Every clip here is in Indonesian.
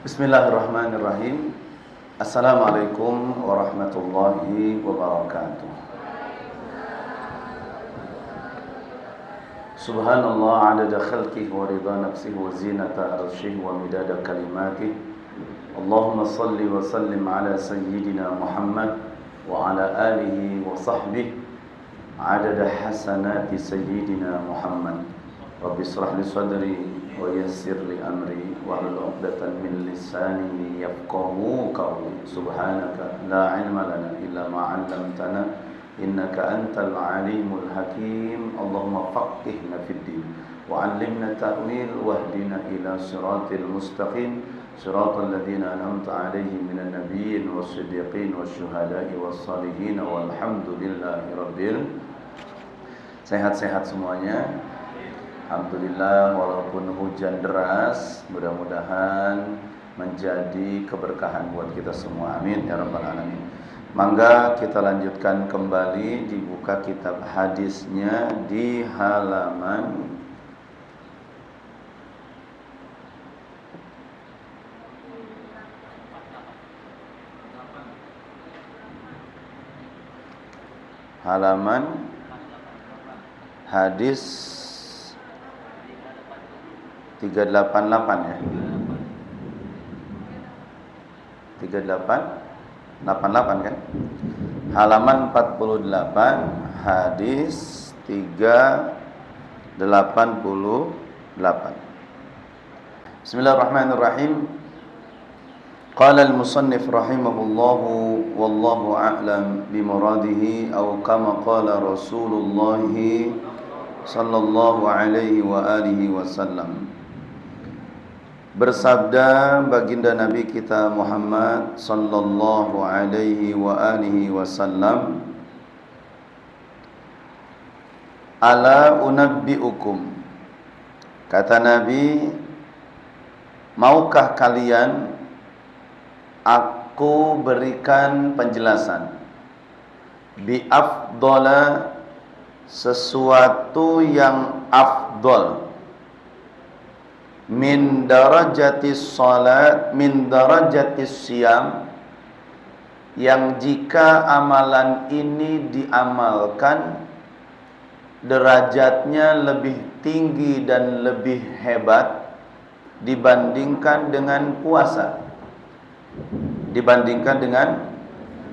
Bismillahirrahmanirrahim. Assalamualaikum warahmatullahi wabarakatuh. Subhanallah adada khalqihi wa ridha nafsihi wa zinata arshihi wa midada kalimatihi. Allahumma salli wa sallim ala sayyidina Muhammad wa ala alihi wa sahbihi adada hasanati sayyidina Muhammad. Rabbi israh li sadri wa yassir li amri wahlul 'uqdatam min lisani yafqahu qawli. Subhanaka la ilma lana illa ma 'allamtana innaka antal alimul hakim. Allahumma faqihna fid din wa 'allimna ta'wil wahdina ila siratil mustaqim siratal ladzina an'amta 'alaihim minan nabiyyin was-siddiqin wasyuhada'i was-shalihin walhamdulillahi rabbil. Sehat-sehat semuanya. Alhamdulillah, walaupun hujan deras, mudah-mudahan menjadi keberkahan buat kita semua. Amin ya rabbal alamin. Mangga kita lanjutkan kembali, dibuka kitab hadisnya di halaman hadis 388 ya. 3888 kan? Halaman 48 hadis 388. Bismillahirrahmanirrahim. Qala al-musannif rahimahullahu wallahu a'lam bimuradihi aw kama qala Rasulullah sallallahu alaihi wa alihi wasallam. Bersabda baginda Nabi kita Muhammad sallallahu alaihi wa alihi wasallam, ala unabbiukum, kata Nabi, maukah kalian aku berikan penjelasan bi afdala, sesuatu yang afdol, min darajatis salat, min darajatis siyam, yang jika amalan ini diamalkan derajatnya lebih tinggi dan lebih hebat dibandingkan dengan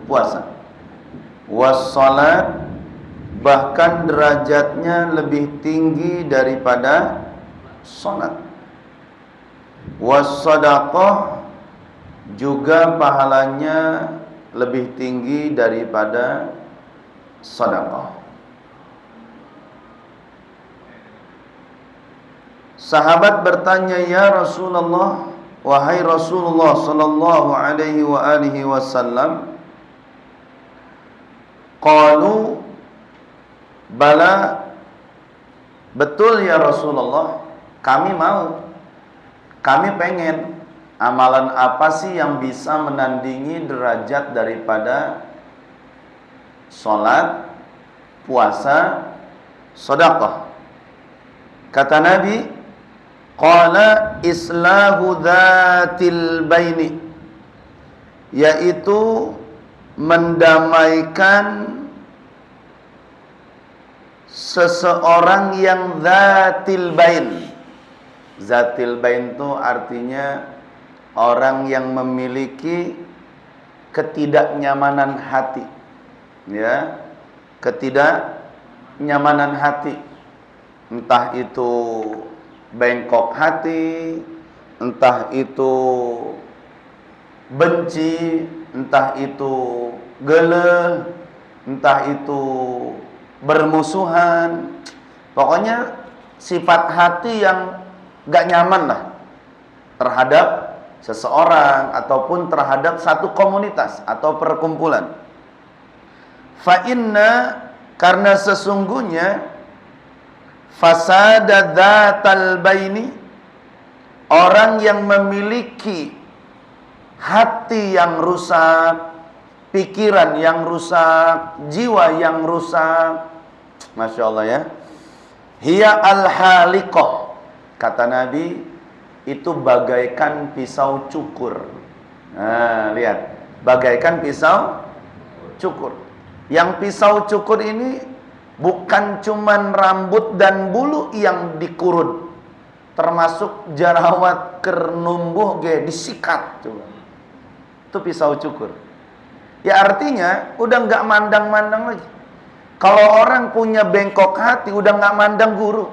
puasa, wassalat, bahkan derajatnya lebih tinggi daripada salat. Wassadaqah, juga pahalanya lebih tinggi daripada sedekah. Sahabat bertanya, ya Rasulullah, wahai Rasulullah sallallahu alaihi wa alihi wasallam, qalu bala, betul ya Rasulullah, kami mau, kami pengen. Amalan apa sih yang bisa menandingi derajat daripada salat, puasa, sedekah? Kata Nabi, qala islahu dzatil baini, yaitu mendamaikan seseorang yang dzatil bain. Dzatil bain itu artinya orang yang memiliki ketidaknyamanan hati, ya, ketidaknyamanan hati, entah itu bengkok hati, entah itu benci, entah itu geleh, entah itu bermusuhan, pokoknya sifat hati yang gak nyaman lah terhadap seseorang ataupun terhadap satu komunitas atau perkumpulan. Fa inna, karena sesungguhnya fasada dzatal baini, orang yang memiliki hati yang rusak, pikiran yang rusak, jiwa yang rusak, Masya Allah ya, hiya al-haliqah, kata Nabi, itu bagaikan pisau cukur. Nah, lihat, bagaikan pisau cukur. Yang pisau cukur ini bukan cuman rambut dan bulu yang dikurut, termasuk jerawat kernumbuh disikat coba. Itu pisau cukur. Ya artinya udah nggak mandang-mandang lagi. Kalau orang punya bengkok hati udah nggak mandang guru.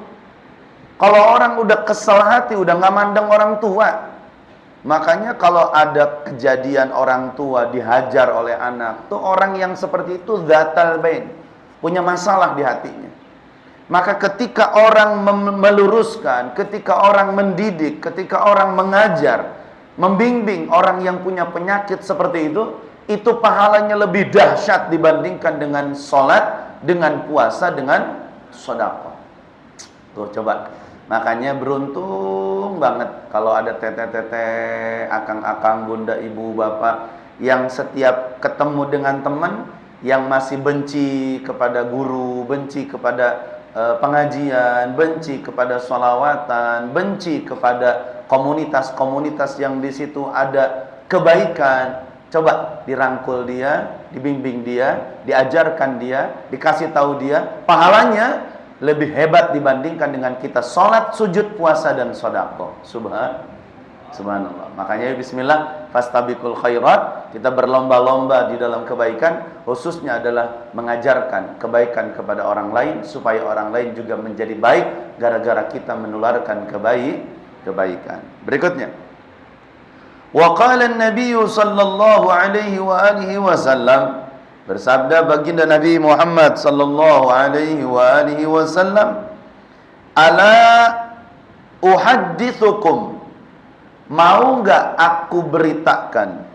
Kalau orang udah kesel hati udah nggak mandang orang tua. Makanya kalau ada kejadian orang tua dihajar oleh anak, tuh orang yang seperti itu zatal bain, punya masalah di hatinya. Maka ketika orang meluruskan, ketika orang mendidik, ketika orang mengajar, membimbing orang yang punya penyakit seperti itu pahalanya lebih dahsyat dibandingkan dengan sholat, dengan puasa, dengan sedekah. Tuh coba. Makanya beruntung banget kalau ada teteh-teteh, akang-akang, bunda, ibu, bapak yang setiap ketemu dengan teman yang masih benci kepada guru, benci kepada pengajian, benci kepada sholawatan, benci kepada komunitas-komunitas yang di situ ada kebaikan. Coba dirangkul dia, dibimbing dia, diajarkan dia, dikasih tahu dia, pahalanya lebih hebat dibandingkan dengan kita sholat, sujud, puasa, dan sedekah. Subhanallah. Makanya bismillah, fastabiqul khairat. Kita berlomba-lomba di dalam kebaikan, khususnya adalah mengajarkan kebaikan kepada orang lain, supaya orang lain juga menjadi baik gara-gara kita menularkan kebaikan. Berikutnya, wa qala an-nabiy sallallahu alaihi wa alihi wasallam, bersabda baginda Nabi Muhammad sallallahu alaihi wa alihi wasallam, ala uhaddithukum, mau enggak aku beritakan,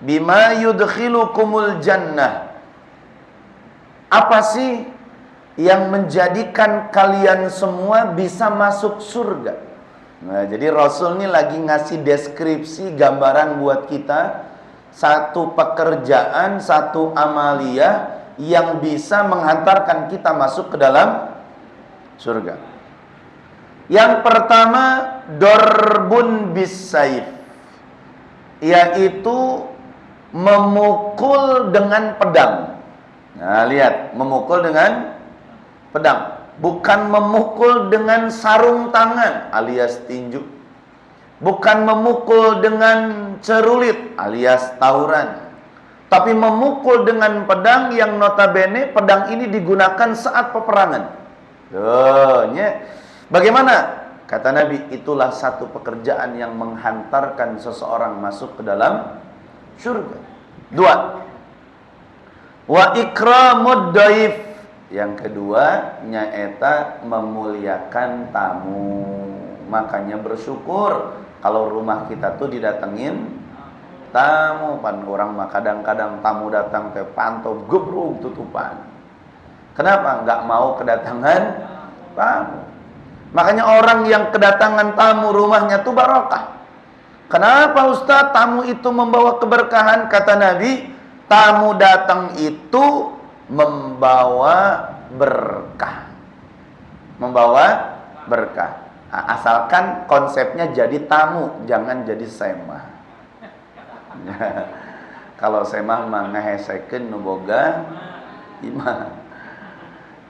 bima yudkhilukumul jannah, apa sih yang menjadikan kalian semua bisa masuk surga. Nah, jadi Rasul ini lagi ngasih deskripsi, gambaran buat kita, satu pekerjaan, satu amaliyah yang bisa menghantarkan kita masuk ke dalam surga. Yang pertama, dorbun bisaif, yaitu memukul dengan pedang. Nah, lihat, memukul dengan pedang, bukan memukul dengan sarung tangan alias tinju, bukan memukul dengan cerulit alias tauran, tapi memukul dengan pedang yang notabene pedang ini digunakan saat peperangan. Bagaimana? Kata Nabi, itulah satu pekerjaan yang menghantarkan seseorang masuk ke dalam surga. Dua, wa ikramud dhaif, yang kedua nyaeta memuliakan tamu. Makanya bersyukur kalau rumah kita tuh didatengin tamu. Pan orang mah kadang-kadang tamu datang teh pantau gebruk tutupan. Kenapa? Nggak mau kedatangan tamu. Makanya orang yang kedatangan tamu rumahnya tuh barokah. Kenapa Ustaz? Tamu itu membawa keberkahan. Kata Nabi, tamu datang itu membawa berkah. Membawa berkah. Asalkan konsepnya jadi tamu, jangan jadi semah. Kalau semah mah ngahesekeun nu boga imah.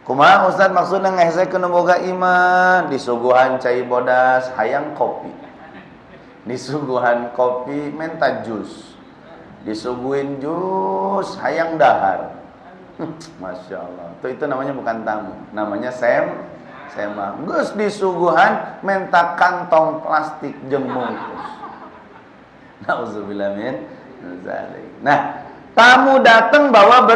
Kumaha Ustaz maksudna ngahesekeun nu boga imah? Disuguhan cai bodas hayang kopi. Disuguhan kopi menta jus. Disuguhin jus hayang dahar. Masya Allah. Itu namanya bukan tamu, namanya semah. Geus disuguhan menta kantong plastik jeung mungkus. Nauzubillah min zalik. Nah, tamu datang bawa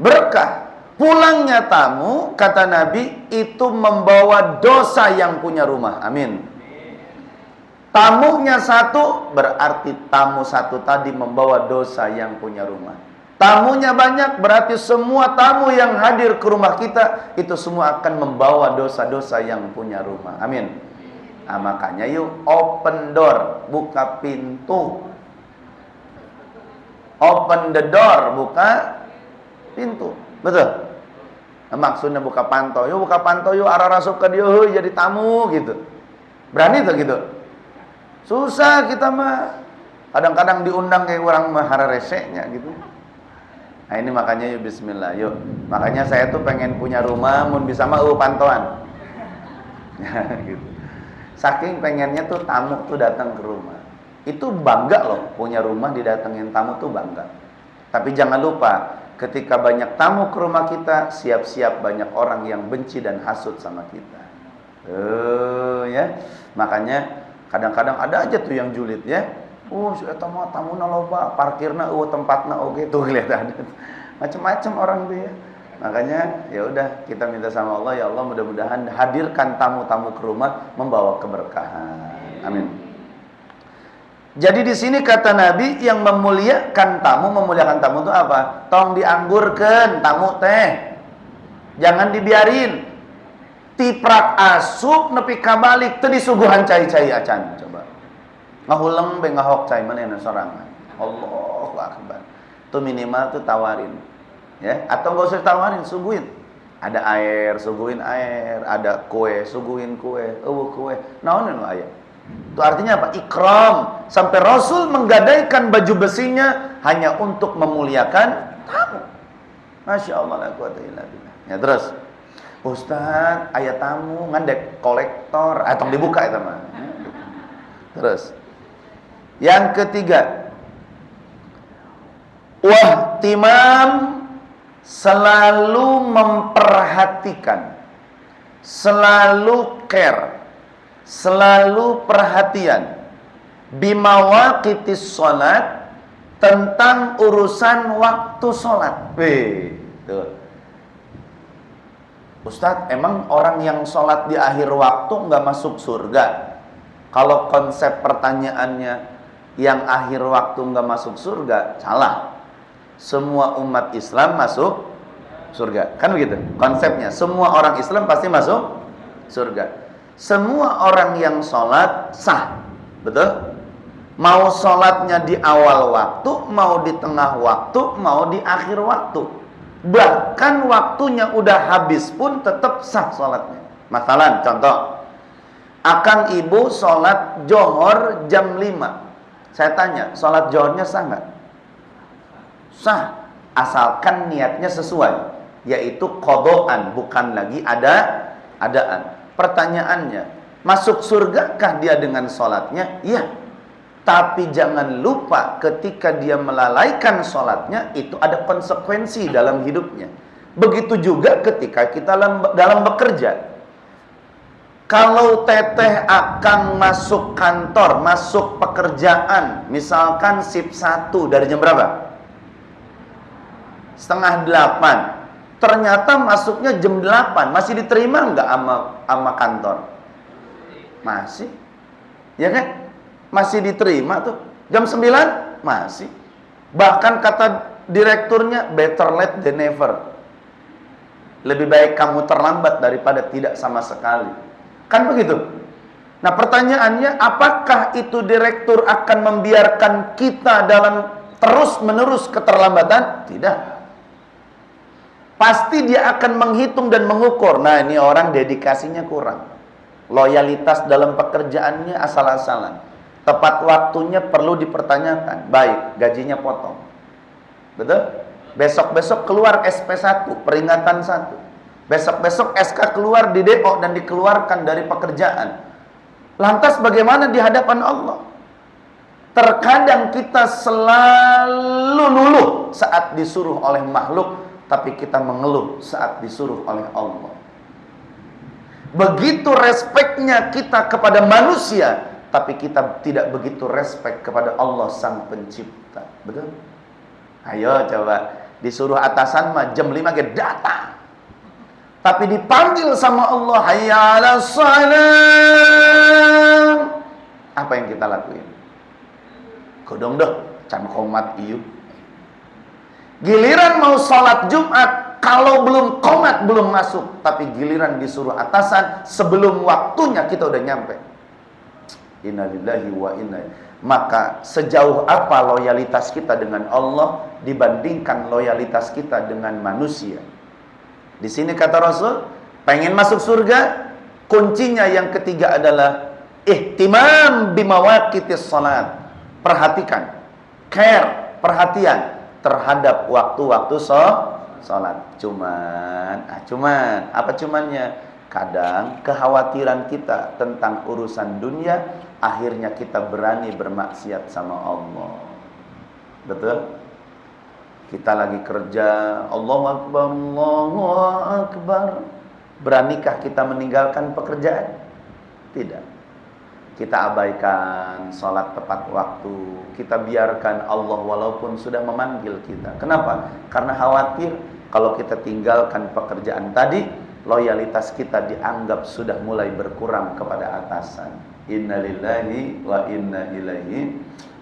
berkah. Pulangnya tamu, kata Nabi, itu membawa dosa yang punya rumah. Amin. Tamunya satu, berarti tamu satu tadi membawa dosa yang punya rumah. Tamunya banyak, berarti semua tamu yang hadir ke rumah kita itu semua akan membawa dosa-dosa yang punya rumah. Amin. Nah, makanya yuk open door, buka pintu. Open the door, buka pintu. Betul? Nah, maksudnya buka pantau. Yuk buka pantau yuk, arah masuk ke dia, jadi tamu gitu. Berani tuh gitu. Susah kita mah. Kadang-kadang diundang kayak orang mahara reseknya gitu. Nah ini makanya yuk bismillah, yuk. Makanya saya tuh pengen punya rumah, mun bisa mah pantauan. Gitu. Saking pengennya tuh tamu tuh datang ke rumah. Itu bangga loh, punya rumah didatengin tamu tuh bangga. Tapi jangan lupa, ketika banyak tamu ke rumah kita, siap-siap banyak orang yang benci dan hasud sama kita. Ya. Makanya kadang-kadang ada aja tuh yang julid ya. Eta mah tamuna loba, parkirna tempatna oge tuh kelihatan. Macam-macam orang tuh ya. Makanya ya udah kita minta sama Allah, ya Allah mudah-mudahan hadirkan tamu-tamu ke rumah membawa keberkahan. Amin. Jadi di sini kata Nabi yang memuliakan tamu itu apa? Tong dianggurkeun tamu teh. Jangan dibiarin. Tiprak asup nepi kabalik teu disuguhan cai-cai acan coba. Ngahuleng be ngahok cai manehna sorangan. Allahu akbar. Tuh minimal tuh tawarin. Ya, atau enggak usah tawarin, suguhin. Ada air, suguhin air, ada kue, suguhin kue, kue. Naon anu aya? Itu artinya apa? Ikram. Sampai Rasul menggadaikan baju besinya hanya untuk memuliakan tamu. Masya Allah la quwata illa billah. Ya terus, Ustaz, aya tamu ngandek kolektor, tong dibuka eta mah. Terus, yang ketiga, wahtimam, selalu memperhatikan, selalu care, selalu perhatian bimawaqitis sholat, tentang urusan waktu sholat. Tuh. Ustadz, emang orang yang sholat di akhir waktu nggak masuk surga? Kalau konsep pertanyaannya yang akhir waktu nggak masuk surga, salah. Semua umat Islam masuk surga, kan begitu konsepnya. Semua orang Islam pasti masuk surga. Semua orang yang sholat sah, betul? Mau sholatnya di awal waktu, mau di tengah waktu, mau di akhir waktu. Bahkan waktunya udah habis pun tetap sah sholatnya. Masalah contoh, akang ibu sholat johor jam 5. Saya tanya, sholat johornya sah nggak? Sah, asalkan niatnya sesuai, yaitu qodoan, bukan lagi adaan. Pertanyaannya, masuk surgakah dia dengan sholatnya? Iya. Tapi jangan lupa ketika dia melalaikan sholatnya, itu ada konsekuensi dalam hidupnya. Begitu juga ketika kita dalam bekerja. Kalau teteh akan masuk kantor, masuk pekerjaan, misalkan shift 1 dari jam berapa? 7:30. Ternyata masuknya jam 8, masih diterima nggak sama kantor? Masih. Ya kan? Masih diterima tuh. Jam 9 masih. Bahkan kata direkturnya, better late than never. Lebih baik kamu terlambat daripada tidak sama sekali. Kan begitu? Nah pertanyaannya, apakah itu direktur akan membiarkan kita dalam terus-menerus keterlambatan? Tidak. Pasti dia akan menghitung dan mengukur. Nah ini orang dedikasinya kurang. Loyalitas dalam pekerjaannya asal-asalan. Tepat waktunya perlu dipertanyakan. Baik, gajinya potong. Betul? Besok-besok keluar SP1, peringatan 1. Besok-besok SK keluar di DO dan dikeluarkan dari pekerjaan. Lantas bagaimana di hadapan Allah? Terkadang kita selalu luluh saat disuruh oleh makhluk, tapi kita mengeluh saat disuruh oleh Allah. Begitu respeknya kita kepada manusia, tapi kita tidak begitu respek kepada Allah sang pencipta. Betul? Ayo coba, disuruh atasan mah jam 5 ke datang. Tapi dipanggil sama Allah, hayya 'alas shalah. Apa yang kita lakuin? Kodong dah, can komat ieu. Giliran mau sholat Jumat, kalau belum komat belum masuk, tapi giliran disuruh atasan sebelum waktunya kita udah nyampe. Innalillahi wa inna. Maka sejauh apa loyalitas kita dengan Allah dibandingkan loyalitas kita dengan manusia? Di sini kata Rasul, pengen masuk surga, kuncinya yang ketiga adalah ihtimam bimawaqitis salat. Perhatikan, care, perhatian terhadap waktu-waktu salat. Cuman apa cumannya? Kadang kekhawatiran kita tentang urusan dunia, akhirnya kita berani bermaksiat sama Allah. Betul? Kita lagi kerja, Allahu Akbar, Allahu Akbar. Beranikah kita meninggalkan pekerjaan? Tidak. Kita abaikan sholat tepat waktu. Kita biarkan Allah walaupun sudah memanggil kita. Kenapa? Karena khawatir kalau kita tinggalkan pekerjaan tadi, loyalitas kita dianggap sudah mulai berkurang kepada atasan. Inna lillahi wa inna ilaihi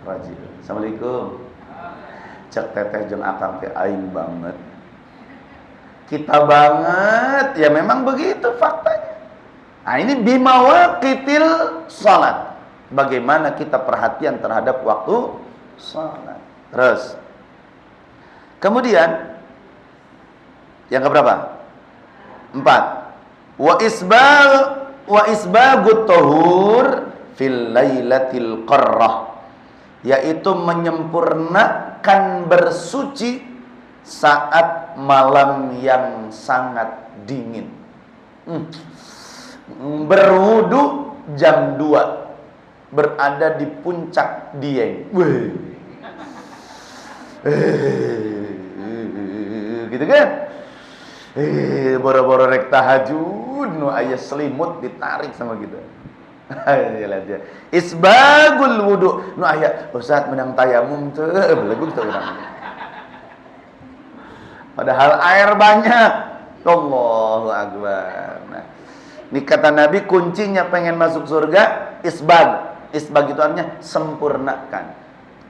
raji'un. Assalamualaikum. Cek teteh jeung akang teh aing banget. Kita banget, ya memang begitu faktanya. Nah ini bimawaqitil salat. Bagaimana kita perhatian terhadap waktu salat. Terus. Kemudian yang keberapa? 4. Wa isbagut tahur fil lailatil qarrah. Yaitu menyempurnakan bersuci saat malam yang sangat dingin. Berwudu jam 2, berada di puncak Dieng. Gitu kan? Boro-boro rek tahajud nu aya selimut ditarik sama kita. Isbagul wudu nu aya Ustaz menang tayamum teu belegug teu urang. Padahal air banyak. Allahu Akbar. Nah, ini kata Nabi kuncinya pengen masuk surga isbag. Isbag itu artinya sempurnakan.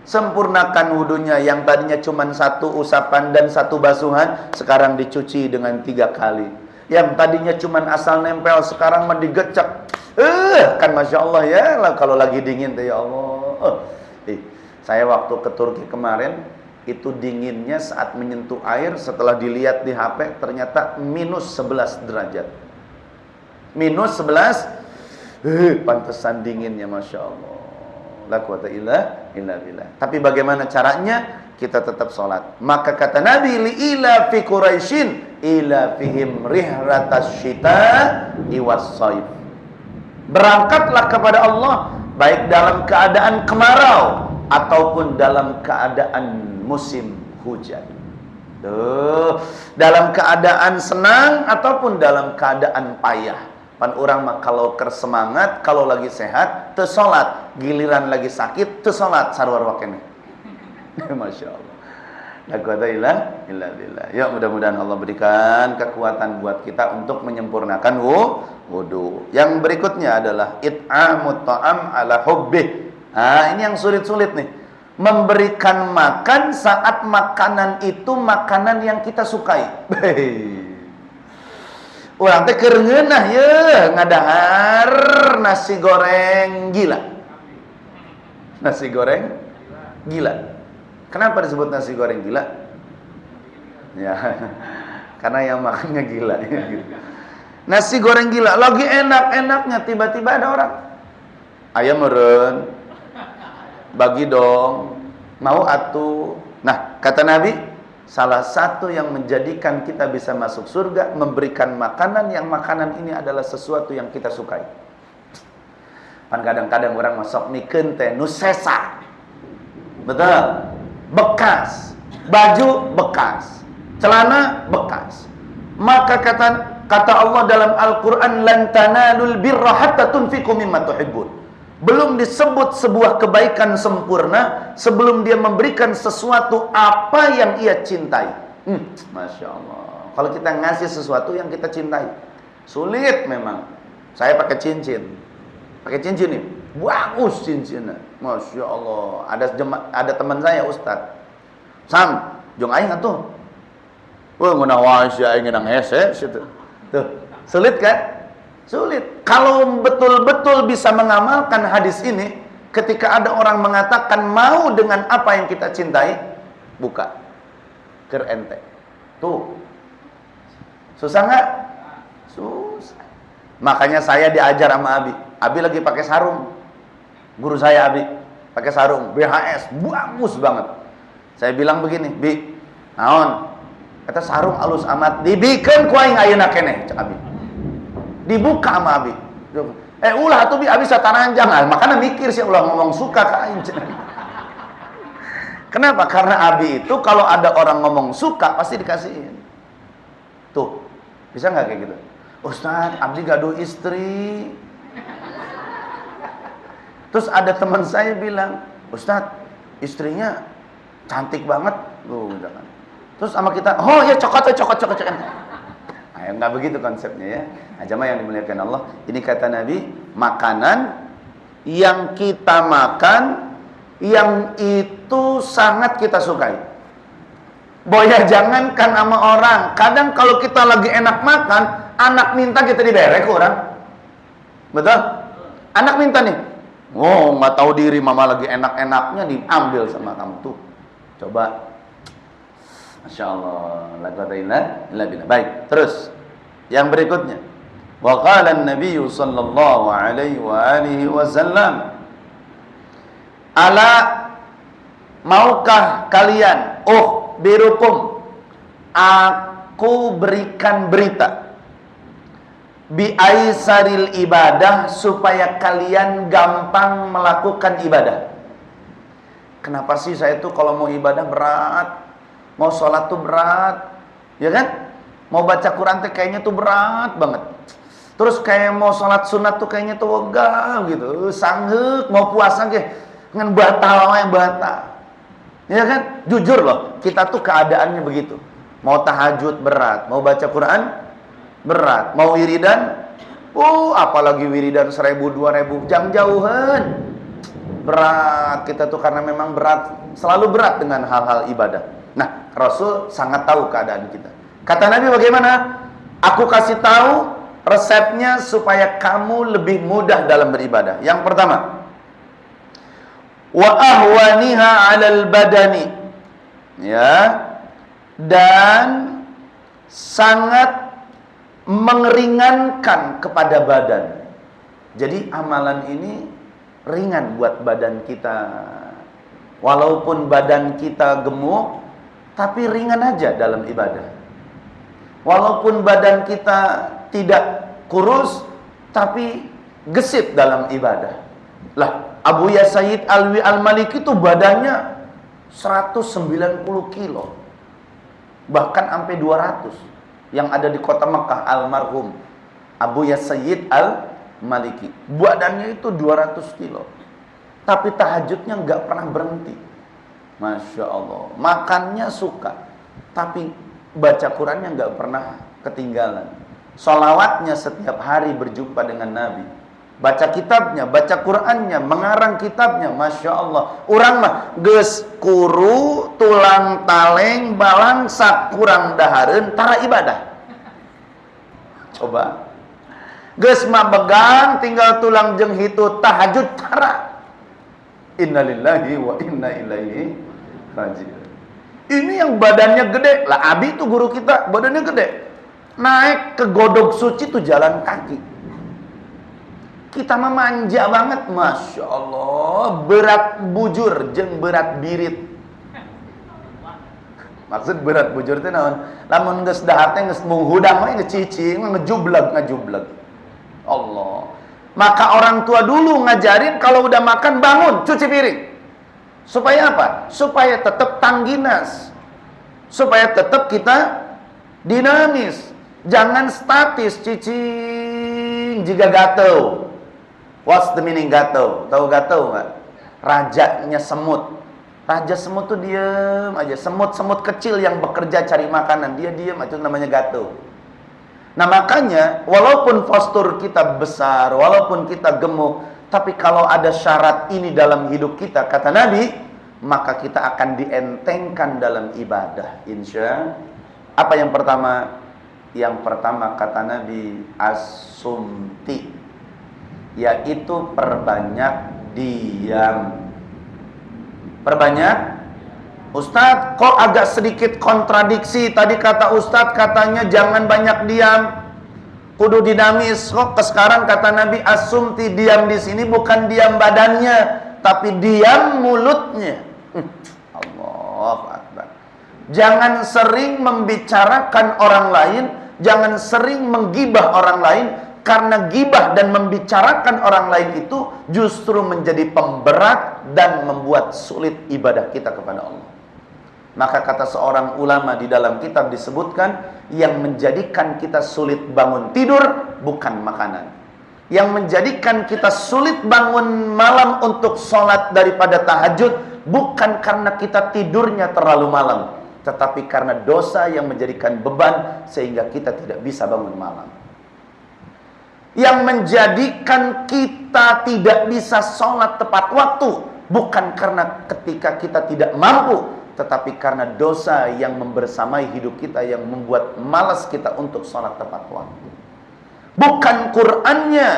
Sempurnakan wudunya yang tadinya cuma 1 usapan dan 1 basuhan, sekarang dicuci dengan 3 kali. Yang tadinya cuma asal nempel, sekarang mah digecek. Kan Masya Allah ya, kalau lagi dingin ya Allah. Saya waktu ke Turki kemarin, itu dinginnya saat menyentuh air, setelah dilihat di HP, ternyata minus 11 derajat. Minus 11, pantesan dinginnya Masya Allah. La quwata illa billah. Tapi bagaimana caranya? Kita tetap sholat. Maka kata Nabi, li ila fi Quraisyin ila fihim rihratas syita iwas saif. Berangkatlah kepada Allah baik dalam keadaan kemarau ataupun dalam keadaan musim hujan. Tuh, dalam keadaan senang ataupun dalam keadaan payah. Pan urang mah kalau kersemangat, kalau lagi sehat teu salat, giliran lagi sakit teu salat sarua wakene. Masya Allah. La quwata illa billah. Ya mudah-mudahan Allah berikan kekuatan buat kita untuk menyempurnakan wudu. Yang berikutnya adalah it'amut ta'am ala hubbih. Nah, ini yang sulit-sulit nih. Memberikan makan saat makanan itu makanan yang kita sukai. Urang teh keur ngeunah ye ngadahar nasi goreng gila. Nasi goreng gila. Kenapa disebut nasi goreng gila? Ya, karena yang makannya gila. Nasi goreng gila, lagi enak-enaknya tiba-tiba ada orang, ayam meureun, bagi dong, mau atuh. Nah, kata Nabi, salah satu yang menjadikan kita bisa masuk surga, memberikan makanan yang makanan ini adalah sesuatu yang kita sukai. Kan kadang-kadang orang masuk nikeun teh nu sesa. Betul? Bekas. Baju bekas. Celana bekas. Maka kata Allah dalam Al-Qur'an, lan tanalul birra hatta tunfiqu mimma tuhibbun. Belum disebut sebuah kebaikan sempurna sebelum dia memberikan sesuatu apa yang ia cintai. Masya Allah. Kalau kita ngasih sesuatu yang kita cintai, sulit memang. Saya pakai cincin. Pakai cincin nih, bagus cincinnya. Masya Allah. Ada teman saya Ustaz. Sam, jong aing atuh. Wah, ngunawa si aing nang hese situ. Tuh, sulit kan? Sulit. Kalau betul-betul bisa mengamalkan hadis ini, ketika ada orang mengatakan mau dengan apa yang kita cintai, buka. Keur ente. Tuh. Susah nggak? Susah. Makanya saya diajar sama Abi. Abi lagi pakai sarung. Guru saya Abi pakai sarung BHS, bagus banget. Saya bilang begini, Bi, naon? Kata sarung alus amat, dibikeun ku aing ayeuna keneh, cak Abi. Dibuka sama Abi. Ulah atuh Bi, Abi sataranjang. Makanya mikir sih ulah ngomong suka ka aing. Kenapa? Karena Abi itu kalau ada orang ngomong suka pasti dikasihin. Tuh, bisa nggak kayak gitu? Ustaz, Abdi gaduh istri. Terus ada teman saya bilang, Ustaz, istrinya cantik banget. Tuh, jangan. Terus sama kita, oh ya cokot. Nah, nggak begitu konsepnya ya. Nah, jamaah yang dimuliakan Allah. Ini kata Nabi, makanan yang kita makan yang itu sangat kita sukai. Boya jangankan sama orang, kadang kalau kita lagi enak makan, anak minta kita diberek orang. Betul? Anak minta nih, oh nggak tahu diri, mama lagi enak-enaknya diambil sama kamu tuh. Coba, Masya Allah, la quwwata illa billah. Baik, terus yang berikutnya, wa qala an-nabiy sallallahu alaihi wa alihi wasallam, ala maukah kalian, birukum, aku berikan berita, bi aisaril ibadah, supaya kalian gampang melakukan ibadah. Kenapa sih saya tuh kalau mau ibadah berat, mau sholat tuh berat, ya kan? Mau baca Quran tuh kayaknya tuh berat banget. Terus kayak mau sholat sunat tuh kayaknya tuh wegah gitu, sanggeuk, mau puasa gitu dengan batal yang batal. Ya kan? Jujur loh, kita tuh keadaannya begitu. Mau tahajud berat, mau baca Quran berat, mau wiridan, apalagi wiridan 1000 2000 jam jauhan. Berat kita tuh karena memang berat, selalu berat dengan hal-hal ibadah. Nah, Rasul sangat tahu keadaan kita. Kata Nabi bagaimana? Aku kasih tahu resepnya supaya kamu lebih mudah dalam beribadah. Yang pertama, wa ahwaniha 'alal badani, ya, dan sangat mengeringankan kepada badan. Jadi amalan ini ringan buat badan kita. Walaupun badan kita gemuk, tapi ringan aja dalam ibadah. Walaupun badan kita tidak kurus, tapi gesit dalam ibadah. Lah, Abu Yazid Alwi Al-Maliki itu badannya 190 kilo. Bahkan sampai 200. Yang ada di kota Mekah, almarhum Abu Yazid Al-Maliki. Badannya itu 200 kilo. Tapi tahajudnya nggak pernah berhenti. Masya Allah. Makannya suka. Tapi baca Qurannya nggak pernah ketinggalan. Sholawatnya setiap hari berjumpa dengan Nabi. Baca kitabnya, baca Qurannya, mengarang kitabnya, Masya Allah. Urang mah geus kuru, tulang taleng, balang sakurang dahareun tara ibadah. Coba. Geus mah begang, tinggal tulang jeung hitu tahajud tara. Innalillahi wa inna ilaihi raji'un. Ini yang badannya gede. Lah Abi itu guru kita, badannya gede. Naik ke Godog Suci tuh jalan kaki. Kita mah manja banget, Masya Allah. Berat bujur jeung berat birit. Maksud berat bujur itu naon? Lamun geus dahar teh geus menghudang we ngecicing, ngejubleg. Allah. Maka orang tua dulu ngajarin kalau udah makan bangun, cuci piring. Supaya apa? Supaya tetap tangginas. Supaya tetap kita dinamis. Jangan statis, cicing jika gatel. What's the meaning gatel? Tahu gatel nggak? Rajanya semut. Raja semut tuh diem aja. Semut-semut kecil yang bekerja cari makanan, dia diem, itu namanya gatel. Nah makanya, walaupun postur kita besar, walaupun kita gemuk, tapi kalau ada syarat ini dalam hidup kita, kata Nabi, maka kita akan dientengkan dalam ibadah. Insya. Apa yang pertama? Yang pertama kata Nabi, as-sumti, yaitu perbanyak diam. Perbanyak. Ustadz, kok agak sedikit kontradiksi. Tadi kata Ustadz katanya jangan banyak diam. Kudu dinamis kok. Sekarang kata Nabi asumti, diam di sini bukan diam badannya, tapi diam mulutnya. Allahu Akbar. Jangan sering membicarakan orang lain, jangan sering menggibah orang lain, karena gibah dan membicarakan orang lain itu justru menjadi pemberat dan membuat sulit ibadah kita kepada Allah. Maka kata seorang ulama di dalam kitab disebutkan, yang menjadikan kita sulit bangun tidur bukan makanan. Yang menjadikan kita sulit bangun malam untuk sholat daripada tahajud bukan karena kita tidurnya terlalu malam, tetapi karena dosa yang menjadikan beban sehingga kita tidak bisa bangun malam. Yang menjadikan kita tidak bisa sholat tepat waktu bukan karena ketika kita tidak mampu, tetapi karena dosa yang membersamai hidup kita yang membuat malas kita untuk sholat tepat waktu. Bukan Qur'annya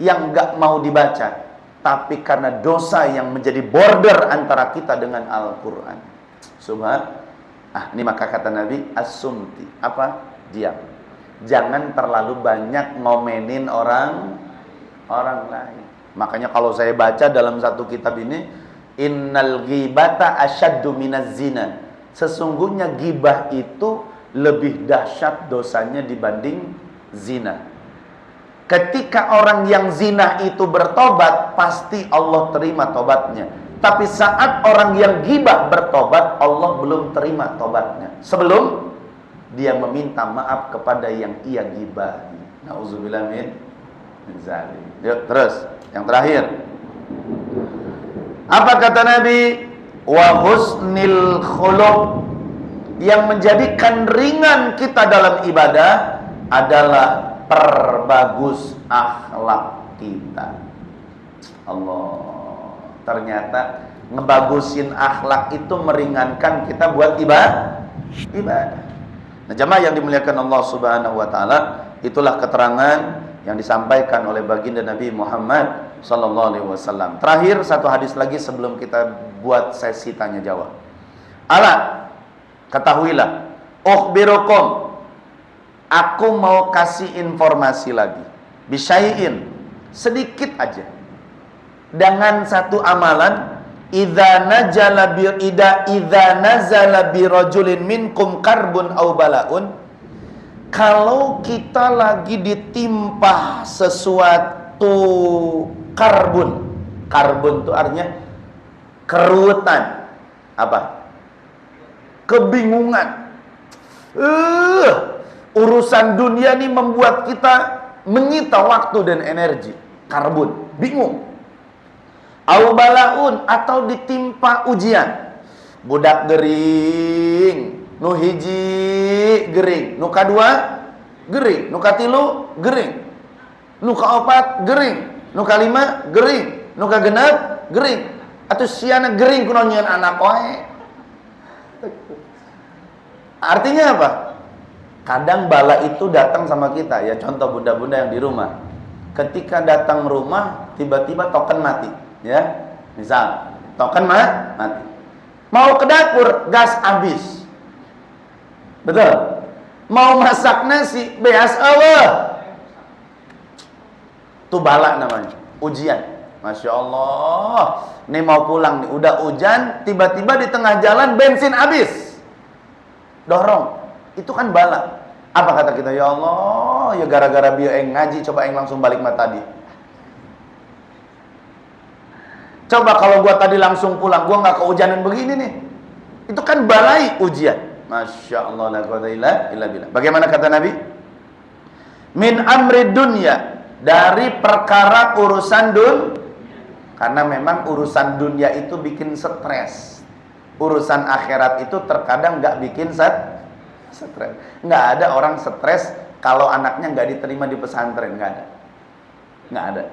yang gak mau dibaca, tapi karena dosa yang menjadi border antara kita dengan Al-Quran. Ini maka kata Nabi as-sumti, apa? Diam. Jangan terlalu banyak ngomenin orang lain. Makanya kalau saya baca dalam satu kitab ini, innal ghibata asyaddu minaz zina. Sesungguhnya gibah itu lebih dahsyat dosanya dibanding zina. Ketika orang yang zina itu bertobat, pasti Allah terima tobatnya. Tapi saat orang yang gibah bertobat, Allah belum terima tobatnya sebelum dia meminta maaf kepada yang ia gibahi. Nauzubillah min zalim. Yuk terus, yang terakhir. Apa kata Nabi? Wa husnil khuluq. Yang menjadikan ringan kita dalam ibadah adalah perbagus akhlak kita. Allah, ternyata ngebagusin akhlak itu meringankan kita buat ibadah. Nah, jamaah yang dimuliakan Allah Subhanahu wa taala, itulah keterangan yang disampaikan oleh baginda Nabi Muhammad sallallahu alaihi wasallam. Terakhir satu hadis lagi sebelum kita buat sesi tanya jawab. Ala, ketahuilah, ukhbirukum, aku mau kasih informasi lagi. Bisyai'in, sedikit aja. Dengan satu amalan, idza nazala bi rajulin minkum karbun aw balaun, kalau kita lagi ditimpa sesuatu karbun itu artinya keruwetan, apa? Kebingungan. Urusan dunia ini membuat kita menyita waktu dan energi. Karbun, bingung. Au balaun, atau ditimpa ujian. Budak gering, nu hiji gering, nu kadua gering, nu katilu gering, nu kaopat gering, nu kalima gering, nu kagenep gering, atuh siana gering kunaon nyieun anak wae. Artinya apa? Kadang bala itu datang sama kita, ya contoh bunda-bunda yang di rumah. Ketika datang rumah, tiba-tiba token mati, ya. Misal, token mati. Mau ke dapur, gas habis. Betul? Mau masak nasi, beas Allah. Itu bala namanya, ujian. Masya Allah. Nih mau pulang nih, udah hujan, tiba-tiba di tengah jalan bensin habis. Dorong. Itu kan bala. Apa kata kita? Ya Allah, ya gara-gara biar ngaji, coba langsung balik mata tadi. Coba kalau gua tadi langsung pulang, gua nggak kehujanan begini nih. Itu kan balai ujian. Masya Allah, la quwwata illa billah. Bagaimana kata Nabi? Min amri dunya, dari perkara urusan karena memang urusan dunia itu bikin stres. Urusan akhirat itu terkadang nggak bikin stres. Nggak ada orang stres kalau anaknya nggak diterima di pesantren, nggak ada.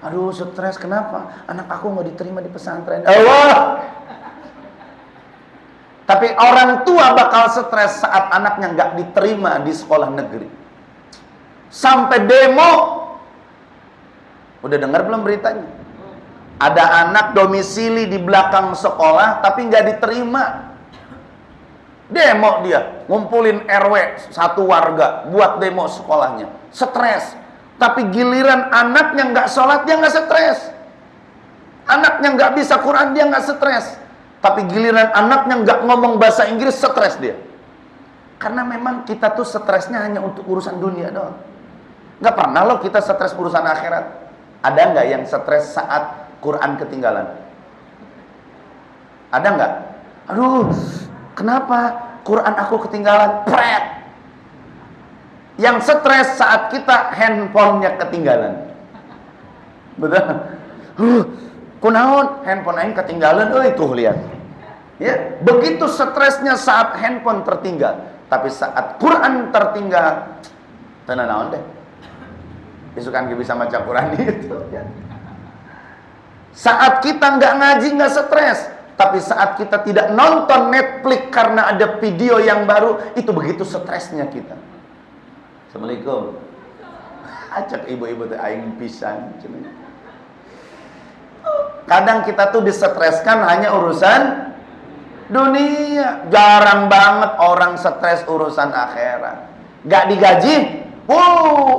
Aduh stres kenapa? Anak aku nggak diterima di pesantren. Allah. Tapi orang tua bakal stres saat anaknya nggak diterima di sekolah negeri. Sampai demo. Udah dengar belum beritanya? Ada anak domisili di belakang sekolah tapi nggak diterima. Demo dia, ngumpulin RW satu warga buat demo sekolahnya. stres. Tapi giliran anaknya nggak sholat, dia nggak stres. Anaknya nggak bisa Quran, dia nggak stres. Tapi giliran anaknya nggak ngomong bahasa Inggris, stres dia. Karena memang kita tuh stresnya hanya untuk urusan dunia doang. Nggak pernah loh kita stres urusan akhirat. Ada nggak yang stres saat Quran ketinggalan? Ada nggak? Aduh, kenapa Quran aku ketinggalan? Pret. Yang stres saat kita handphonenya ketinggalan. Betul? Kunaon handphone aing ketinggalan, tuh lihat. Ya, begitu stresnya saat handphone tertinggal. Tapi saat Quran tertinggal, tenan naon deh. Isukan bisa baca Quran itu. Ya. Saat kita nggak ngaji nggak stres. Tapi saat kita tidak nonton Netflix karena ada video yang baru, itu begitu stresnya kita. Assalamualaikum. Acak ibu-ibu teh aing pisan. Kadang kita tuh distreskan hanya urusan dunia. Jarang banget orang stres urusan akhirat. Gak digaji,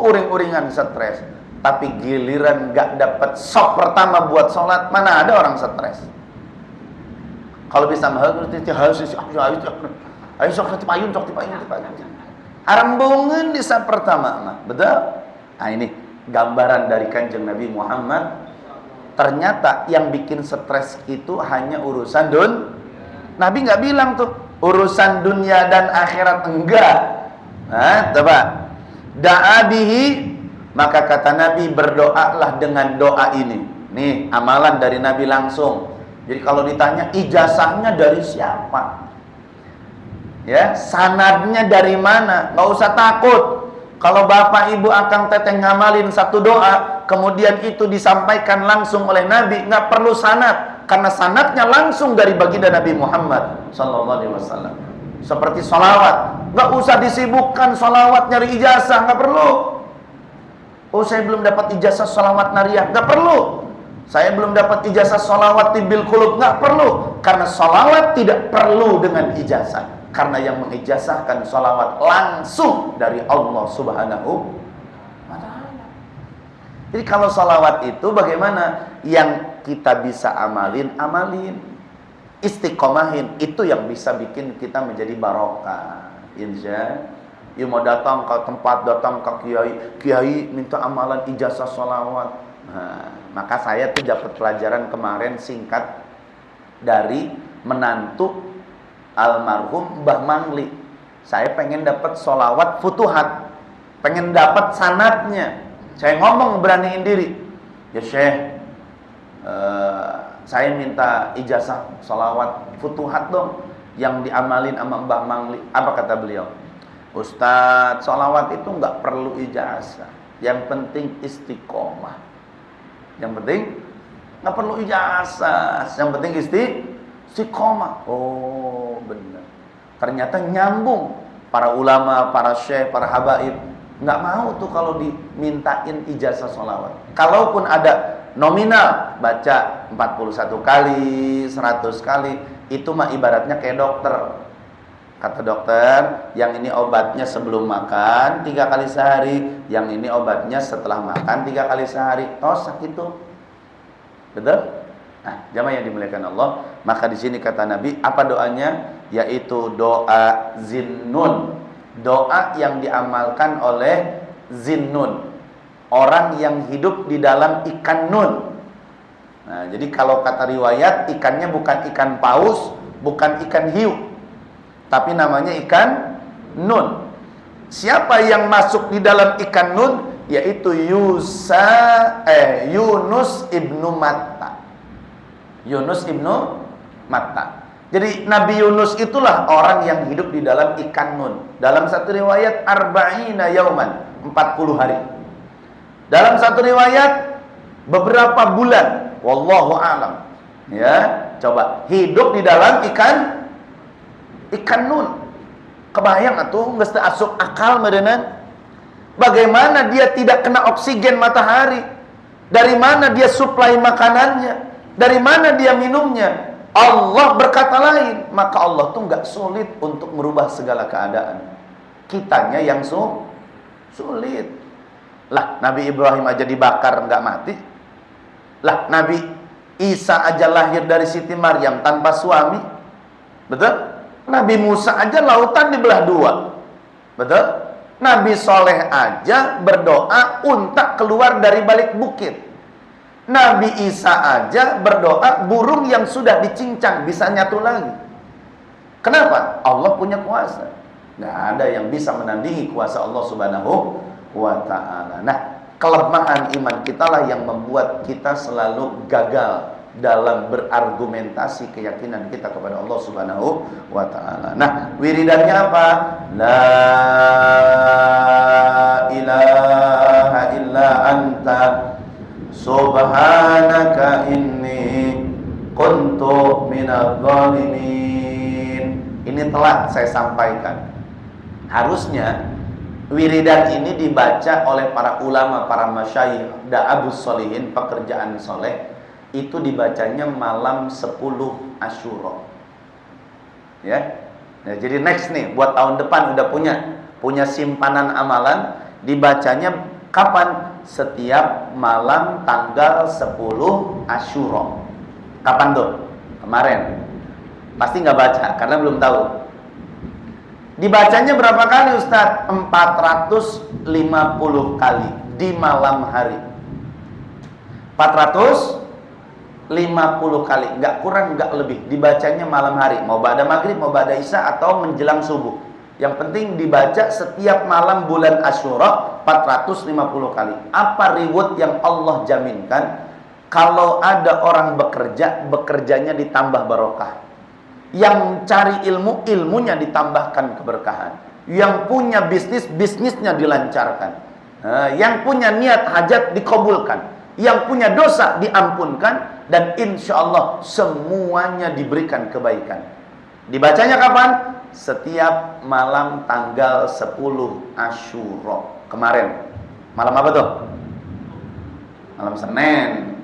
uring-uringan stres. Tapi giliran gak dapat sop pertama buat sholat, mana ada orang stres. Kalau bisa mahal, ayo sok tipayun. Arembungan di saat pertama, betul? Nah ini gambaran dari Kanjeng Nabi Muhammad. Ternyata yang bikin stres itu hanya urusan Nabi nggak bilang tuh urusan dunia dan akhirat, enggak. Nah, coba da'abihi, maka kata Nabi berdoalah dengan doa ini. Nih amalan dari Nabi langsung. Jadi kalau ditanya ijazahnya dari siapa? Ya, sanadnya dari mana? Nggak usah takut. Kalau bapak ibu akang teteh ngamalin satu doa, kemudian itu disampaikan langsung oleh Nabi, nggak perlu sanad, karena sanadnya langsung dari baginda Nabi Muhammad Sallallahu Alaihi Wasallam. Seperti sholawat, nggak usah disibukkan sholawat nyari ijazah, nggak perlu. Oh saya belum dapat ijazah sholawat nariyah, nggak perlu. Saya belum dapat ijazah sholawat tibil qulub, nggak perlu, karena sholawat tidak perlu dengan ijazah. Karena yang mengijazahkan sholawat langsung dari Allah Subhanahu wa ta'ala. Jadi kalau sholawat itu bagaimana? Yang kita bisa amalin, istiqomahin. Itu yang bisa bikin kita menjadi barokah. Insya Allah mau datang ke tempat, datang ke kiai minta amalan ijazah sholawat. Nah, maka saya tuh dapat pelajaran kemarin singkat dari menantu almarhum Mbah Mangli. Saya pengen dapat sholawat futuhat, pengen dapat sanatnya. Saya ngomong beraniin diri, ya Syekh, saya minta ijazah sholawat futuhat dong, yang diamalin sama Mbah Mangli. Apa kata beliau? Ustadz, sholawat itu nggak perlu ijazah, yang penting istiqomah. Yang penting nggak perlu ijazah, yang penting istiqomah. Oh benar. Ternyata nyambung. Para ulama, para syekh, para habaib nggak mau tuh kalau dimintain ijazah sholawat. Kalaupun ada nominal, baca 41 kali, 100 kali, itu mah ibaratnya kayak dokter. Kata dokter, yang ini obatnya sebelum makan 3 kali sehari, yang ini obatnya setelah makan 3 kali sehari. Tos gitu. Betul? Nah, jamaah yang dimuliakan Allah, maka di sini kata Nabi, apa doanya? Yaitu doa Zinnun. Doa yang diamalkan oleh Zinnun, orang yang hidup di dalam ikan nun. Nah, jadi kalau kata riwayat, ikannya bukan ikan paus, bukan ikan hiu, tapi namanya ikan nun. Siapa yang masuk di dalam ikan nun? Yaitu Yunus ibnu Matta. Yunus ibnu Matta. Jadi Nabi Yunus itulah orang yang hidup di dalam ikan nun. Dalam satu riwayat arba'ina yauman, 40 hari. Dalam satu riwayat beberapa bulan, wallahu alam. Ya, coba hidup di dalam ikan nun. Kebayang atuh geus teu asup akal meureunna. Bagaimana dia tidak kena oksigen matahari? Dari mana dia suplai makanannya? Dari mana dia minumnya? Allah berkata lain. Maka Allah tuh nggak sulit untuk merubah segala keadaan. Kitanya yang sulit. Lah, Nabi Ibrahim aja dibakar nggak mati. Lah, Nabi Isa aja lahir dari Siti Maryam tanpa suami. Betul? Nabi Musa aja lautan dibelah dua. Betul? Nabi Soleh aja berdoa unta keluar dari balik bukit. Nabi Isa aja berdoa burung yang sudah dicincang bisa nyatu lagi. Kenapa? Allah punya kuasa. Nggak ada yang bisa menandingi kuasa Allah Subhanahu wa ta'ala. Nah, kelemahan iman kita lah yang membuat kita selalu gagal dalam berargumentasi keyakinan kita kepada Allah Subhanahu wa ta'ala. Nah, wiridannya apa? La ilaha illa anta subhanaka inni kuntu minadh dhalimin. Ini telah saya sampaikan. Harusnya wiridan ini dibaca oleh para ulama, para masyayikh, da'abus solihin, pekerjaan soleh. Itu dibacanya malam 10 Asyura. Ya. Nah, jadi next nih, buat tahun depan udah punya simpanan amalan. Dibacanya kapan? Setiap malam tanggal 10 Asyura. Kapan tuh? Kemarin. Pasti nggak baca, karena belum tahu. Dibacanya berapa kali Ustaz? 450 kali di malam hari. 450 kali, nggak kurang nggak lebih. Dibacanya malam hari, mau ba'da maghrib, mau ba'da isya, atau menjelang subuh. Yang penting dibaca setiap malam bulan Asyura 450 kali. Apa reward yang Allah jaminkan? Kalau ada orang bekerja, bekerjanya ditambah barokah. Yang cari ilmu, ilmunya ditambahkan keberkahan. Yang punya bisnis, bisnisnya dilancarkan. Yang punya niat hajat dikabulkan. Yang punya dosa diampunkan. Dan insya Allah semuanya diberikan kebaikan. Dibacanya kapan? Setiap malam tanggal 10 Asyura. Kemarin malam apa tuh? Malam Senin.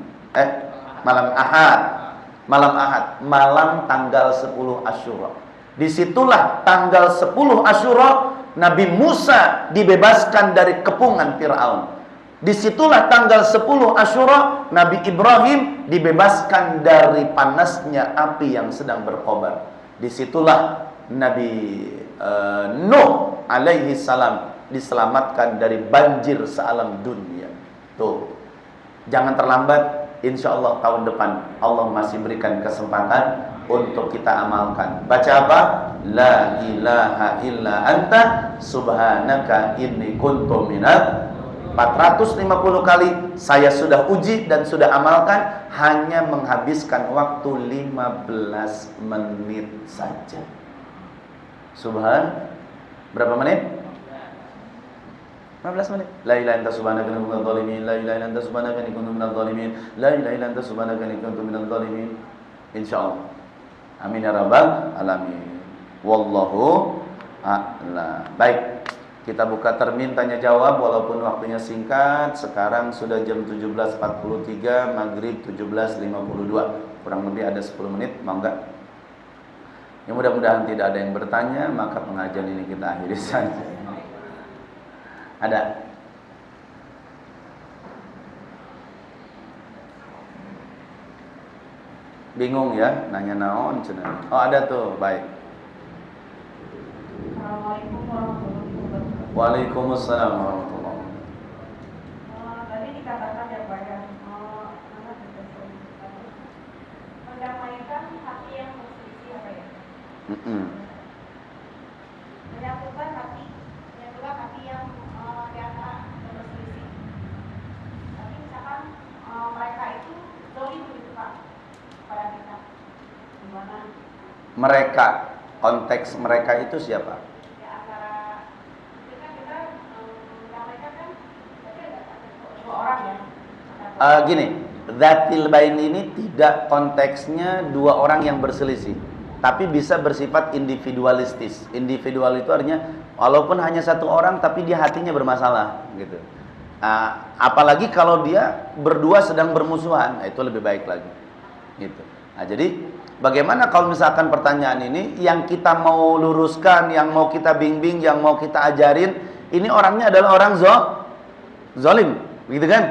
Malam Ahad. Malam Ahad, malam tanggal 10 Asyura. Disitulah tanggal 10 Asyura Nabi Musa dibebaskan dari kepungan Fir'aun. Disitulah tanggal 10 Asyura Nabi Ibrahim dibebaskan dari panasnya api yang sedang berkobar. Disitulah Nabi Nuh alaihi salam diselamatkan dari banjir sealam dunia. Tuh, jangan terlambat. Insya Allah tahun depan Allah masih berikan kesempatan untuk kita amalkan. Baca apa? La ilaha illa anta subhanaka inni kuntu minadh. 450 kali saya sudah uji dan sudah amalkan, hanya menghabiskan waktu 15 menit saja. Subhan, berapa menit? 15 menit. La ilaha illa anta subhanaka inni kuntu minadh dhalimin. La ilaha illa anta subhanaka inni kuntu minadh dhalimin. La ilaha illa anta subhanaka inni kuntu minadh dhalimin. Insyaallah. Amin ya rabbal alamin. Wallahu a'lam. Baik. Kita buka termin tanya jawab walaupun waktunya singkat. Sekarang sudah jam 17.43, maghrib 17.52. Kurang lebih ada 10 menit, mau enggak? Ya mudah-mudahan tidak ada yang bertanya, maka pengajian ini kita akhiri saja. Ada? Bingung ya, nanya naon cenah. Oh, ada tuh, baik. Assalamualaikum warahmatullahi wabarakatuh. Waalaikumsalam warahmatullahi wabarakatuh. Tadi dikatakan ya Pak ya, mendamaikan hati yang berselisih apa ya? Menyatukan hati yang di antara berselisih. Tapi misalkan mereka itu zalim begitu Pak pada kita, gimana? Mereka, konteks mereka itu siapa? Ya antara itu kan kita mendamaikan kan, tapi ada dua orang ya. Gini, Dzatil Bain ini tidak konteksnya dua orang yang berselisih, tapi bisa bersifat individualistis. Individual itu artinya walaupun hanya satu orang tapi dia hatinya bermasalah gitu. Apalagi kalau dia berdua sedang bermusuhan, itu lebih baik lagi gitu. Nah, jadi bagaimana kalau misalkan pertanyaan ini yang kita mau luruskan, yang mau kita bimbing, yang mau kita ajarin, ini orangnya adalah orang zalim, begitu kan?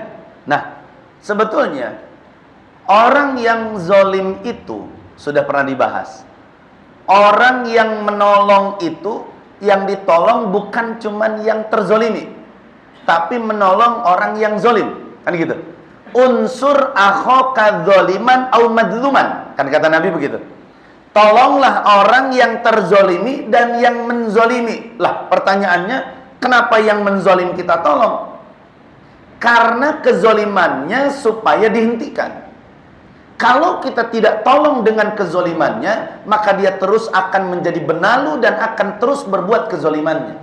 Nah, sebetulnya orang yang zalim itu sudah pernah dibahas. Orang yang menolong itu, yang ditolong bukan cuman yang terzolimi, tapi menolong orang yang zalim, kan gitu. Unsur akhaka zaliman au madluman, kan kata Nabi begitu. Tolonglah orang yang terzolimi dan yang menzolimi. Lah, pertanyaannya, kenapa yang menzolim kita tolong? Karena kezolimannya supaya dihentikan. Kalau kita tidak tolong dengan kezolimannya, maka dia terus akan menjadi benalu dan akan terus berbuat kezolimannya.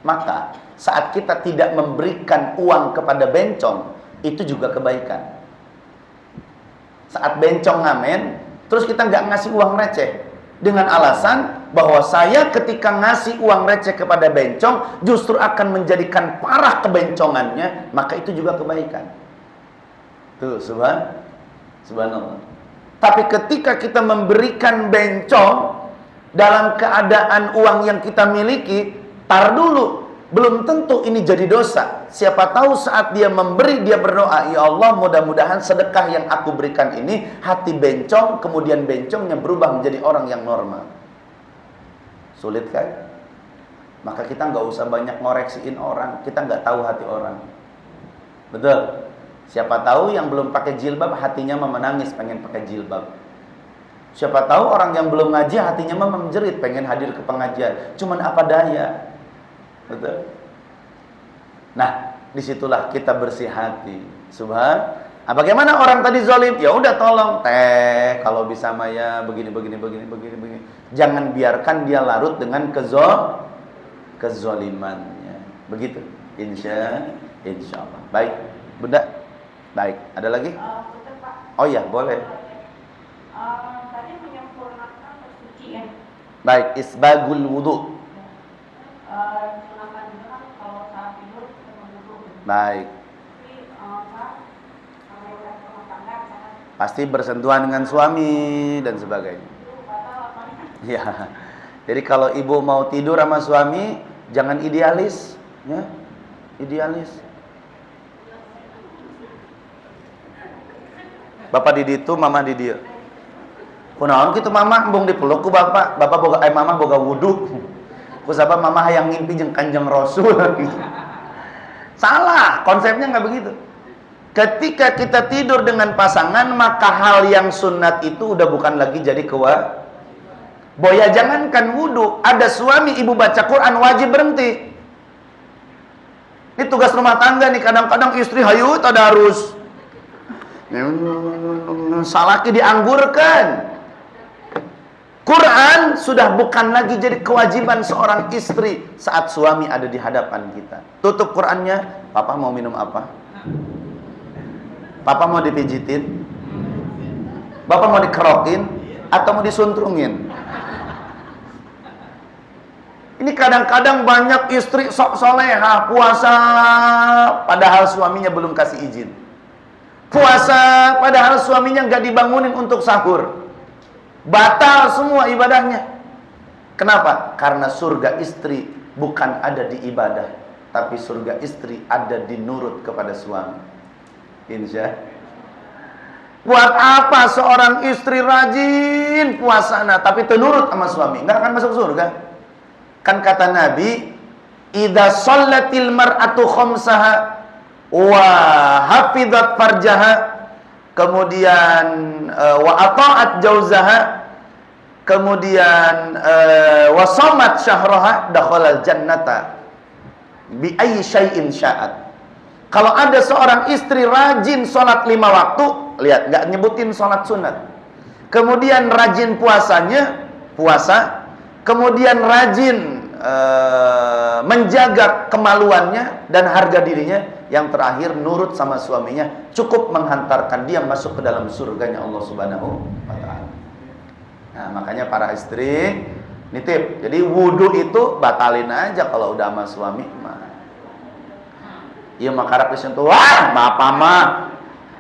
Maka saat kita tidak memberikan uang kepada bencong, itu juga kebaikan. Saat bencong ngamen, terus kita nggak ngasih uang receh, dengan alasan bahwa saya ketika ngasih uang receh kepada bencong justru akan menjadikan parah kebencongannya, maka itu juga kebaikan. Tuh, subhanallah. Tapi ketika kita memberikan bencong dalam keadaan uang yang kita miliki, tar dulu, belum tentu ini jadi dosa. Siapa tahu saat dia memberi, dia berdoa, ya Allah, mudah-mudahan sedekah yang aku berikan ini hati bencong, kemudian bencongnya berubah menjadi orang yang normal. Sulit kan? Maka kita nggak usah banyak ngoreksiin orang, kita nggak tahu hati orang. Betul? Siapa tahu yang belum pakai jilbab hatinya menangis pengen pakai jilbab. Siapa tahu orang yang belum ngaji hatinya menjerit pengen hadir ke pengajian. Cuman apa daya? Betul? Nah, disitulah kita bersih hati. Bagaimana orang tadi zalim? Ya udah tolong, kalau bisa Maya begini. Jangan biarkan dia larut dengan kezolimannya. Begitu. Insya Allah. Baik, Bunda. Baik, ada lagi? Oh ya, boleh. Tadi menyempurnakan bersuci ya. Baik, isbagul wudu. Sunahkan juga kan kalau saat tidur kita berwudu. Baik. Tapi kalau udah rumah tangga misalkan Pasti bersentuhan dengan suami dan sebagainya. itu batal apa? Ya. Jadi kalau ibu mau tidur sama suami, jangan idealis, ya. Idealis. Bapak di ditu, mama di dia. Kunaon kitu mama embung dipeluk ku bapak, mama boga wudu. Ku sabab mama hayang ngimpi jeung Kanjeng Rasul. Salah, konsepnya nggak begitu. Ketika kita tidur dengan pasangan, maka hal yang sunat itu udah bukan lagi jadi boya, jangankan wudu, ada suami ibu baca Quran wajib berhenti. Ini tugas rumah tangga nih, kadang-kadang istri hayu tadarus. Salaki dianggurkan. Quran sudah bukan lagi jadi kewajiban seorang istri saat suami ada di hadapan kita. Tutup Qurannya, papa mau minum apa? Papa mau dipijitin? Bapak mau dikerokin? Atau mau disuntrungin? Ini kadang-kadang banyak istri sok soleha puasa padahal suaminya belum kasih izin. Puasa padahal suaminya nggak dibangunin untuk sahur. Batal semua ibadahnya. Kenapa? Karena surga istri bukan ada di ibadah, tapi surga istri ada di nurut kepada suami. Insya. Buat apa seorang istri rajin puasana tapi tenurut sama suami? Nggak akan masuk surga. Kan kata Nabi, idza shallatil mar'atu khamsaha wa hafizat farjaha, kemudian wa ata'at jauzaha, kemudian wa shamat syahraha, dakhalal jannata bi ayyi syai'in sya'at. Kalau ada seorang istri rajin sholat 5 waktu, lihat, nggak nyebutin sholat sunat, kemudian rajin puasa, kemudian rajin menjaga kemaluannya dan harga dirinya, yang terakhir nurut sama suaminya, cukup menghantarkan dia masuk ke dalam surganya Allah Subhanahu wa ta'ala. Nah, makanya para istri nitip, jadi wudu itu batalin aja kalau udah sama suami. Iya makarak disentuh, wah bapak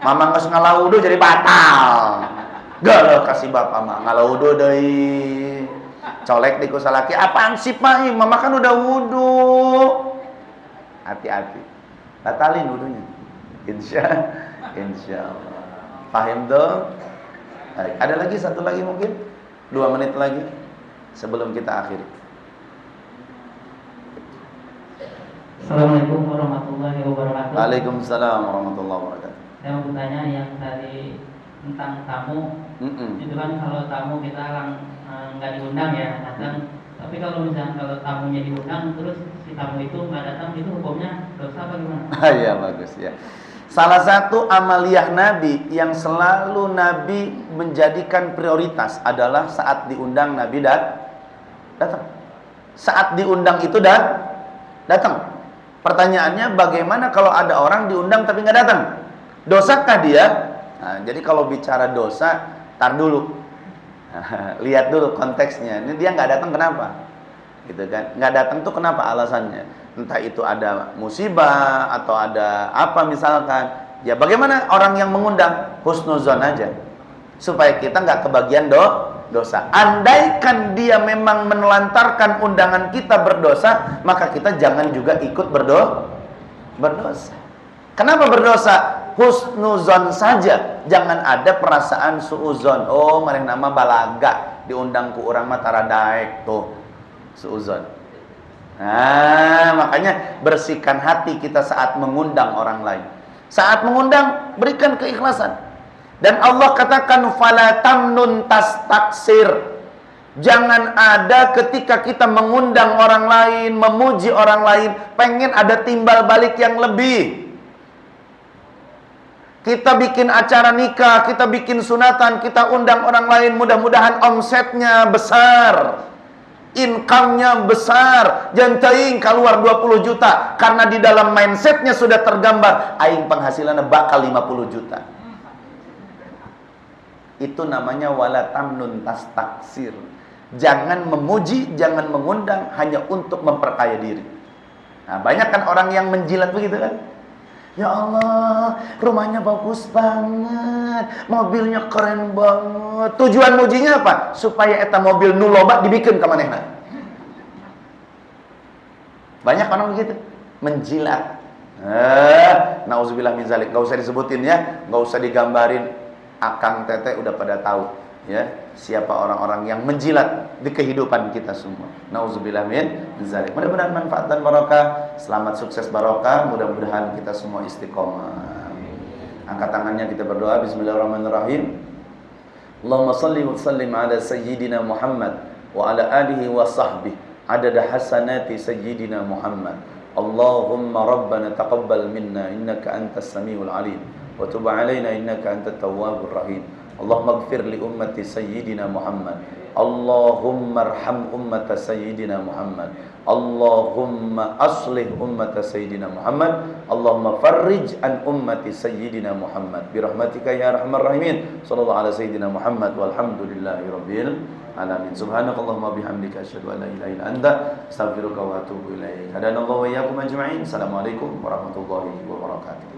mama nggak ngalah wudu jadi batal. Gak kasih bapak mah ngalah wudu deui. Colek di kusalaki, apaan sih Pak? Mama kan udah wudu. Hati-hati. batalin wudunya. Insya Allah. Paham tuh? Baik. Ada lagi satu lagi mungkin 2 menit lagi sebelum kita akhiri. Assalamualaikum warahmatullahi wabarakatuh. Waalaikumsalam warahmatullahi wabarakatuh. Saya mau bertanya yang tadi tentang tamu. Itu kan kalau tamu kita nggak diundang ya datang. Tapi kalau misalnya kalau tamunya diundang terus si tamu itu nggak datang, itu hukumnya dosa apa gimana? Iya bagus ya. Salah satu amaliyah Nabi yang selalu Nabi menjadikan prioritas adalah saat diundang Nabi datang. Saat diundang itu datang. Pertanyaannya bagaimana kalau ada orang diundang tapi nggak datang? Dosakah dia? Nah, jadi kalau bicara dosa, tar dulu. Lihat dulu konteksnya. Ini dia nggak datang kenapa? Gitu kan? Nggak datang tuh kenapa alasannya? Entah itu ada musibah atau ada apa misalkan. Ya bagaimana orang yang mengundang? Husnuzon aja. Supaya kita nggak kebagian dosa. Andaikan dia memang menelantarkan undangan kita berdosa, maka kita jangan juga ikut berdosa. Kenapa berdosa? Husnuzon saja, jangan ada perasaan suuzon. Oh, mareh nama balaga diundang ku urang mah tara daek tuh. Suuzon. Nah, makanya bersihkan hati kita saat mengundang orang lain. Saat mengundang, berikan keikhlasan. Dan Allah katakan fala tamnun tastaksir. Jangan ada ketika kita mengundang orang lain, memuji orang lain, pengen ada timbal balik yang lebih. Kita bikin acara nikah, kita bikin sunatan, kita undang orang lain, mudah-mudahan omsetnya besar, income-nya besar, jantain keluar 20 juta, karena di dalam mindsetnya sudah tergambar aing penghasilannya bakal 50 juta. Itu namanya wala tamnun tastaksir. Jangan memuji, jangan mengundang hanya untuk memperkaya diri. Nah, banyak kan orang yang menjilat begitu kan? Ya Allah, rumahnya bagus banget, mobilnya keren banget. Tujuan mujinya apa? Supaya eta mobil nu loba dibikin ka manehna. Banyak orang begitu, menjilat. Nauzubillah min zalik. Enggak usah disebutin ya, enggak usah digambarin. Akang teteh udah pada tahu ya siapa orang-orang yang menjilat di kehidupan kita semua. Nauzubillah min zalik. Mudah-mudahan manfaat dan barokah, selamat sukses barokah, mudah-mudahan kita semua istiqomah. Angkat tangannya kita berdoa. Bismillahirrahmanirrahim. Allahumma salli wa sallim ala sayyidina Muhammad wa ala alihi wa sahbihi adada hasanati sayyidina Muhammad. Allahumma rabbana taqabbal minna innaka antas samiul alim wa tub alaina innaka antat tawwabur rahim. Allahumma ighfir li ummati sayyidina Muhammad. Allahumma arham ummata sayyidina Muhammad. Allahumma aslih ummata sayyidina Muhammad. Allahumma farrij an ummati sayyidina Muhammad bi rahmatika ya arhamar rahimin. Sallallahu ala sayyidina Muhammad walhamdulillahi rabbil alamin. Subhanakallahumma bihamdika asyhadu an la ilaha illa anta astaghfiruka wa atubu ilaik. Hadanallahu wa iyyakum ajma'in. Assalamualaikum warahmatullahi wabarakatuh.